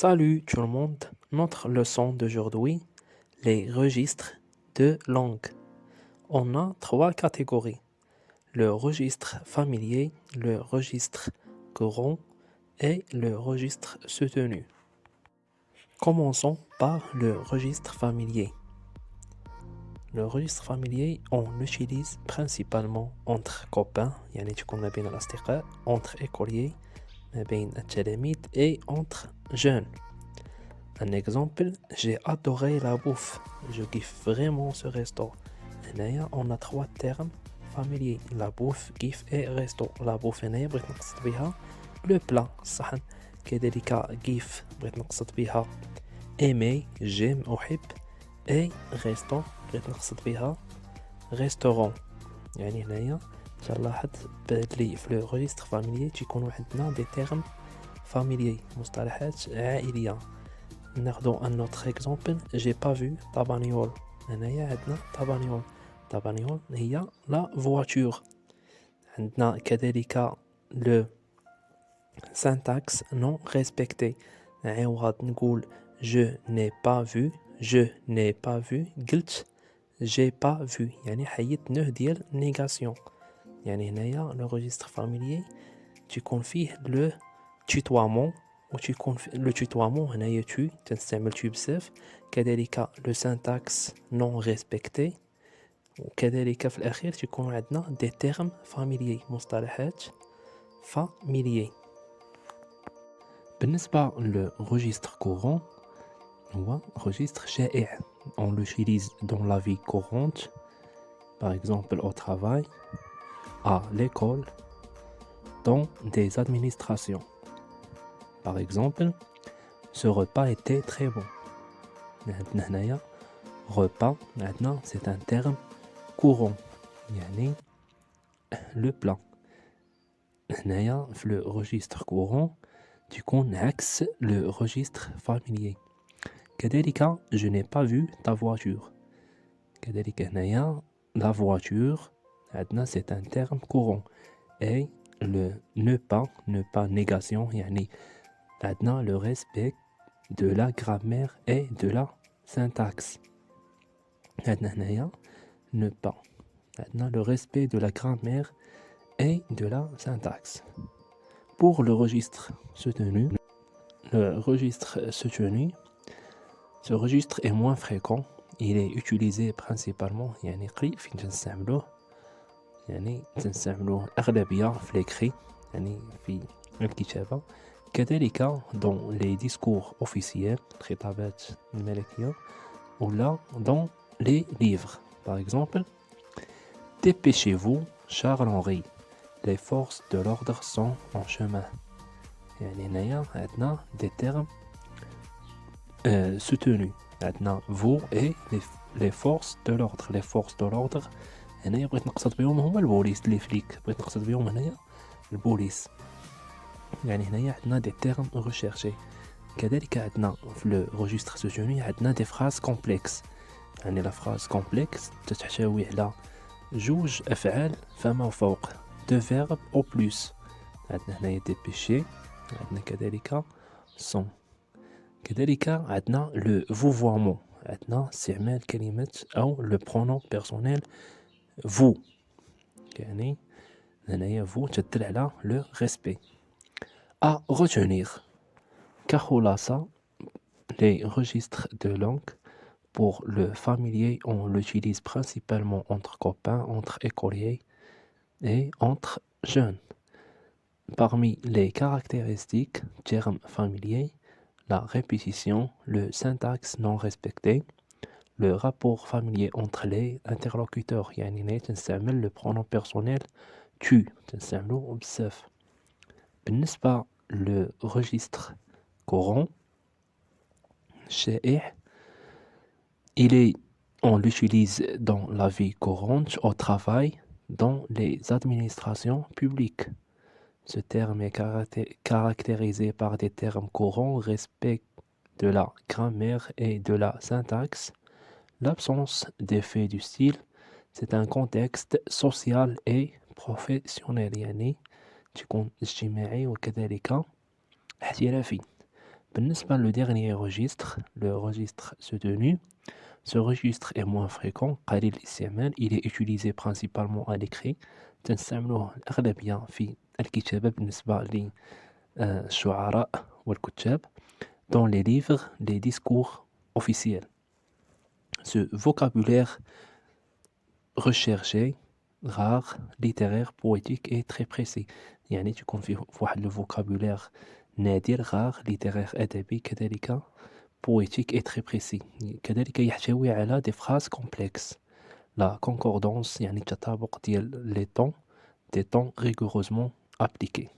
Salut tout le monde, notre leçon d'aujourd'hui, les registres de langue. On a trois catégories, le registre familier, le registre courant et le registre soutenu. Commençons par le registre familier. Le registre familier, on l'utilise principalement entre copains, يعني تكون ما بين الأصدقاء, entre écoliers, ما بين التلاميذ et entre jeunes. Un exemple, j'ai adoré la bouffe. Je kiffe vraiment ce resto. هنايا on a trois termes familiers. La bouffe, kiffe et resto. La bouffe هنايا بغيت نقصد بها le plat, الصحن. كذلك kiffe بغيت نقصد بها aimer, j'aime, أحب. et resto بغيت نقصد بها restaurant. يعني هنايا تلاحظ بلي في لو registre familier تيكونوا عندنا des termes familiers, مصطلحات عائلية. ناخدو un autre exemple, j'ai pas vu ta bagnole. هنايا عندنا ta bagnole. Ta bagnole هي la voiture. عندنا كذلك le syntaxe non respecté. عوض نقول je n'ai pas vu, je n'ai pas vu, قلت j'ai pas vu. يعني حيدت نه ديال négation. يعني هنايا le registre familier تيكون فيه le tutoiement وتيكون لو tutoiement هنايا tu تنستعمل tu بزاف. كذلك لو syntaxe non respecté. وكذلك في الأخير تيكون عندنا des termes familiers, مصطلحات familiers. بالنسبة للregistre courant هو registre شائع. On l'utilise dans la vie courante, par exemple au travail, à l'école, dans des administrations. Par exemple, ce repas était très bon. هنايا repas, maintenant c'est un terme courant, يعني le plat. هنايا في le registre courant تكون عكس le registre familier. كذلك je n'ai pas vu ta voiture. كذلك هنايا la voiture عندنا c'est un terme courant. et le ne pas négation, يعني عندنا le respect de la grammaire et de la syntaxe. عندنا هنايا ne pas. عندنا le respect de la grammaire et de la syntaxe. Pour le registre soutenu, ce registre est moins fréquent. Il est utilisé principalement يعني قليل فين تنستعملوه. يعني تنستعملوه أغلبية في l'écrit, يعني في الكتابة. كذلك dans les discours officiels, الخطابات الملكية, ou là dans les livres. Par exemple, dépêchez-vous, Charles-Henri. Les forces de l'ordre sont en chemin. يعني هنايا عندنا des termes soutenus. عندنا vous et les forces de l'ordre. Les forces de l'ordre هنايا بغيت نقصد بهم هما البوليس, لي فليك. بغيت نقصد بهم هنايا البوليس. يعني هنايا عندنا des termes recherchés. كذلك عندنا في le registre soutenu عندنا des phrases complexes. يعني la phrase complexe تحتوي على جوج أفعال فما فوق, deux verbes au plus. عندنا هنايا dépêcher, عندنا كذلك sont. كذلك عندنا le vouvoiement. عندنا استعمال كلمة أو le pronom personnel vous. يعني هنايا vous تدل على le respect. À retenir. كخلاصة, les registres de langue pour le familier, on l'utilise principalement entre copains, entre écoliers et entre jeunes. Parmi les caractéristiques, termes familiers, la répétition, le syntaxe non respecté, le rapport familier entre les interlocuteurs, يعني تنستعمل le pronom personnel tu, تنستعملو بزاف. بالنسبة le registre courant, شائع, on l'utilise dans la vie courante, au travail, dans les administrations publiques. Ce terme est caractérisé par des termes courants, respect de la grammaire et de la syntaxe, l'absence d'effet du style. C'est un contexte social et professionnel, يعني تكون اجتماعي وكذلك احترافي. بالنسبة le dernier registre, le registre soutenu, ce registre est moins fréquent, قليل الاستعمال, il est utilisé principalement à l'écrit, تنستعملوه الأغلبية في الكتابة بالنسبة للشعراء والكتاب, dans les livres, les discours officiels. Ce vocabulaire recherché, rare, littéraire, poétique et très précis. يعني تكون فيه واحد le vocabulaire نادر, rare, littéraire, أدبي, كذلك poétique et très précis. كذلك يحتوي على des phrases complexes. La concordance يعني التطابق ديال les temps, des temps rigoureusement appliqués.